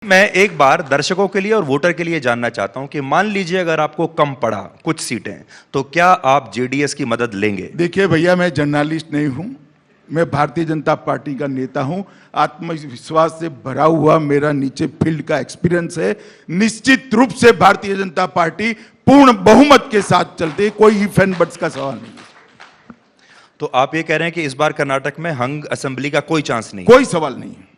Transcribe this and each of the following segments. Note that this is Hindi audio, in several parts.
मैं एक बार दर्शकों के लिए और वोटर के लिए जानना चाहता हूं कि मान लीजिए अगर आपको कम पड़ा कुछ सीटें तो क्या आप जेडीएस की मदद लेंगे? देखिए भैया, मैं जर्नलिस्ट नहीं हूं, मैं भारतीय जनता पार्टी का नेता हूं। आत्मविश्वास से भरा हुआ मेरा नीचे फील्ड का एक्सपीरियंस है। निश्चित रूप से भारतीय जनता पार्टी पूर्ण बहुमत के साथ चलती है, कोई इफ एंड बट्स का सवाल नहीं है। तो आप ये कह रहे हैं कि इस बार कर्नाटक में हंग असेंबली का कोई चांस नहीं? कोई सवाल नहीं है।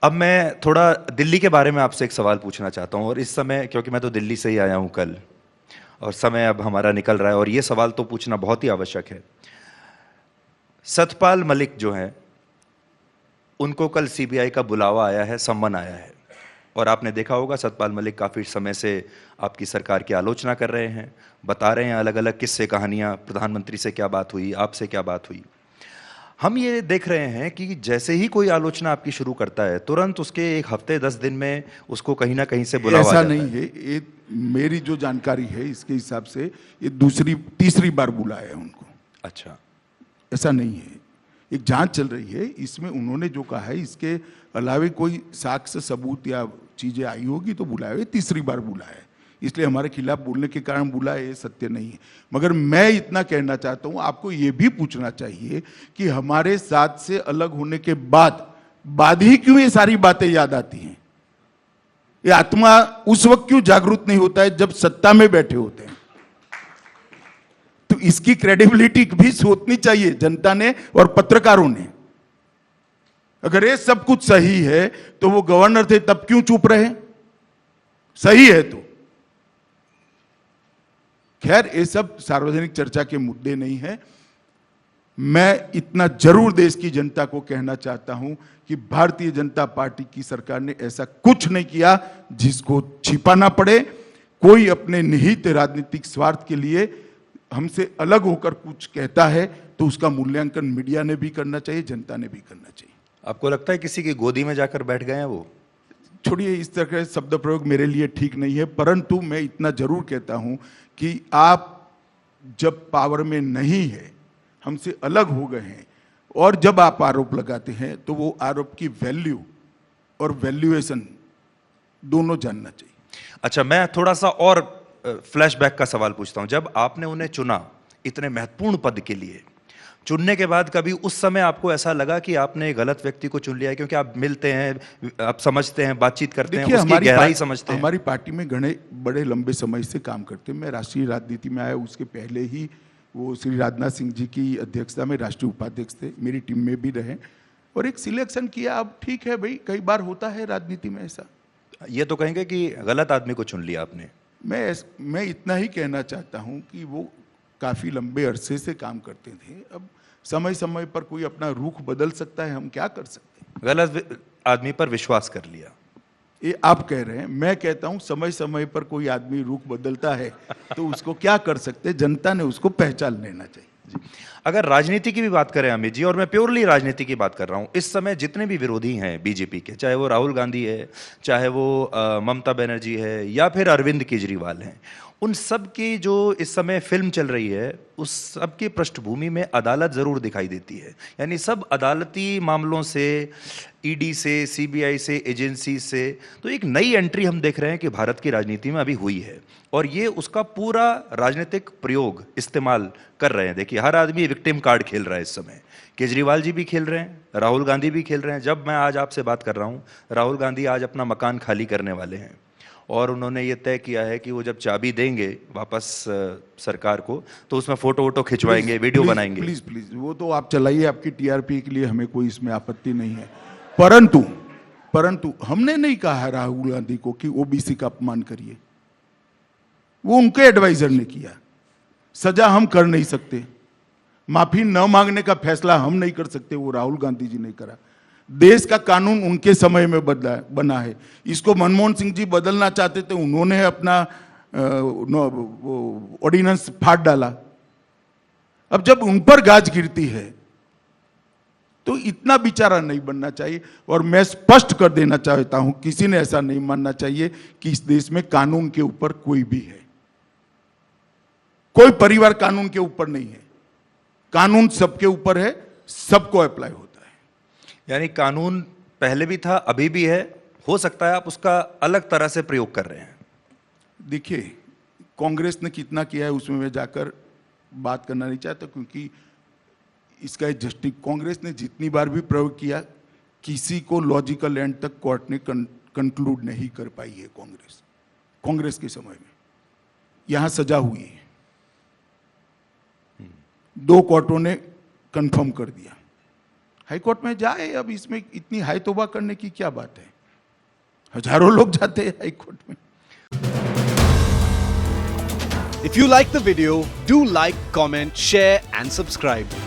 अब मैं थोड़ा दिल्ली के बारे में आपसे एक सवाल पूछना चाहता हूं, और इस समय क्योंकि मैं तो दिल्ली से ही आया हूं कल और समय अब हमारा निकल रहा है, और ये सवाल तो पूछना बहुत ही आवश्यक है। सतपाल मलिक जो हैं, उनको कल सीबीआई का बुलावा आया है, सम्मन आया है, और आपने देखा होगा सतपाल मलिक काफी समय से आपकी सरकार की आलोचना कर रहे हैं, बता रहे हैं अलग अलग किस्से कहानियां, प्रधानमंत्री से क्या बात हुई, आपसे क्या बात हुई। हम ये देख रहे हैं कि जैसे ही कोई आलोचना आपकी शुरू करता है तुरंत उसके एक हफ्ते 10 दिन में उसको कहीं ना कहीं से बुलावा ऐसा जाता नहीं है। ये मेरी जो जानकारी है इसके हिसाब से ये दूसरी तीसरी बार बुलाया है उनको। अच्छा, ऐसा नहीं है, एक जांच चल रही है। इसमें उन्होंने जो कहा है इसके अलावे कोई साक्ष्य सबूत या चीजें आई होगी तो बुलाया है। तीसरी बार बुलाया है, इसलिए हमारे खिलाफ बोलने के कारण बुलाया, ये सत्य नहीं है। मगर मैं इतना कहना चाहता हूं, आपको ये भी पूछना चाहिए कि हमारे साथ से अलग होने के बाद ही क्यों ये सारी बातें याद आती हैं। ये आत्मा उस वक्त क्यों जागरूक नहीं होता है जब सत्ता में बैठे होते हैं। तो इसकी क्रेडिबिलिटी भी सोचनी चाहिए जनता ने और पत्रकारों ने। अगर ये सब कुछ सही है तो वो गवर्नर थे तब क्यों चुप रहे? सही है तो खैर, ये सब सार्वजनिक चर्चा के मुद्दे नहीं है। मैं इतना जरूर देश की जनता को कहना चाहता हूं कि भारतीय जनता पार्टी की सरकार ने ऐसा कुछ नहीं किया जिसको छिपाना पड़े। कोई अपने निहित राजनीतिक स्वार्थ के लिए हमसे अलग होकर कुछ कहता है तो उसका मूल्यांकन मीडिया ने भी करना चाहिए, जनता ने भी करना चाहिए। आपको लगता है किसी की गोदी में जाकर बैठ गए हैं वो? छोड़िए, इस तरह का शब्द प्रयोग मेरे लिए ठीक नहीं है, परंतु मैं इतना जरूर कहता हूं कि आप जब पावर में नहीं है, हमसे अलग हो गए हैं, और जब आप आरोप लगाते हैं तो वो आरोप की वैल्यू और वैल्यूएशन दोनों जानना चाहिए। अच्छा, मैं थोड़ा सा और फ्लैशबैक का सवाल पूछता हूं। जब आपने उन्हें चुना इतने महत्वपूर्ण पद के लिए, चुनने के बाद कभी उस समय आपको ऐसा लगा कि आपने गलत व्यक्ति को चुन लिया है? क्योंकि आप मिलते हैं, आप समझते हैं, बातचीत करते हैं, उसकी गहराई समझते हैं। हमारी पार्टी में घने बड़े लंबे समय से काम करते हैं। मैं राष्ट्रीय राजनीति में आया उसके पहले ही वो श्री राजनाथ सिंह जी की अध्यक्षता में राष्ट्रीय उपाध्यक्ष थे, मेरी टीम में भी रहे और एक सिलेक्शन किया। अब ठीक है भाई, कई बार होता है राजनीति में ऐसा। ये तो कहेंगे कि गलत आदमी को चुन लिया आपने? मैं इतना ही कहना चाहता हूं कि वो काफी लंबे अरसे से काम करते थे। अब समय समय पर कोई अपना रुख बदल सकता है, हम क्या कर सकते हैं। गलत आदमी पर विश्वास कर लिया, ये आप कह रहे हैं। मैं कहता हूं समय समय पर कोई आदमी रुख बदलता है तो उसको क्या कर सकते हैं, जनता ने उसको पहचान लेना चाहिए। अगर राजनीति की भी बात करें अमित जी, और मैं प्योरली राजनीति की बात कर रहा हूं, इस समय जितने भी विरोधी हैं बीजेपी के, चाहे वो राहुल गांधी है, चाहे वो ममता बनर्जी है, या फिर अरविंद केजरीवाल हैं, उन सब की जो इस समय फिल्म चल रही है उस सब की पृष्ठभूमि में अदालत जरूर दिखाई देती है। यानी सब अदालती मामलों से, ईडी से, सीबीआई से, एजेंसी से, तो एक नई एंट्री हम देख रहे हैं कि भारत की राजनीति में अभी हुई है, और ये उसका पूरा राजनीतिक प्रयोग इस्तेमाल कर रहे हैं। देखिए, हर आदमी विक्टिम कार्ड खेल रहा है इस समय। केजरीवाल जी भी खेल रहे हैं, राहुल गांधी भी खेल रहे हैं। जब मैं आज आपसे बात कर रहा हूं, राहुल गांधी आज अपना मकान खाली करने वाले हैं, और उन्होंने ये तय किया है कि वो जब चाबी देंगे वापस सरकार को तो उसमें फोटो वोटो खिंचवाएंगे, वीडियो बनाएंगे। प्लीज प्लीज, वो तो आप चलाइए, आपकी टीआरपी के लिए हमें कोई इसमें आपत्ति नहीं है। परंतु हमने नहीं कहा है राहुल गांधी को कि ओबीसी का अपमान करिए। वो उनके एडवाइजर ने किया। सजा हम कर नहीं सकते, माफी न मांगने का फैसला हम नहीं कर सकते, वो राहुल गांधी जी ने करा। देश का कानून उनके समय में बना है। इसको मनमोहन सिंह जी बदलना चाहते थे, उन्होंने अपना ऑर्डिनेंस फाड़ डाला। अब जब उन पर गाज गिरती है तो इतना बेचारा नहीं बनना चाहिए। और मैं स्पष्ट कर देना चाहता हूं, किसी ने ऐसा नहीं मानना चाहिए कि इस देश में कानून के ऊपर कोई भी है। कोई परिवार कानून के ऊपर नहीं है। कानून सबके ऊपर है, सबको अप्लाई होता है। यानी कानून पहले भी था, अभी भी है, हो सकता है आप उसका अलग तरह से प्रयोग कर रहे हैं। देखिए, कांग्रेस ने कितना किया है उसमें मैं जाकर बात करना नहीं चाहता, क्योंकि इसका जस्टिस कांग्रेस ने जितनी बार भी प्रयोग किया, किसी को लॉजिकल एंड तक कोर्ट ने कंक्लूड नहीं कर पाई है। कांग्रेस के समय में यहां सजा हुई है, 2 कोर्टों ने कंफर्म कर दिया। हाई कोर्ट में जाए, अब इसमें इतनी हाई तौबा करने की क्या बात है? हजारों लोग जाते हैं हाई कोर्ट में। If you like the video, do like, comment, share and subscribe.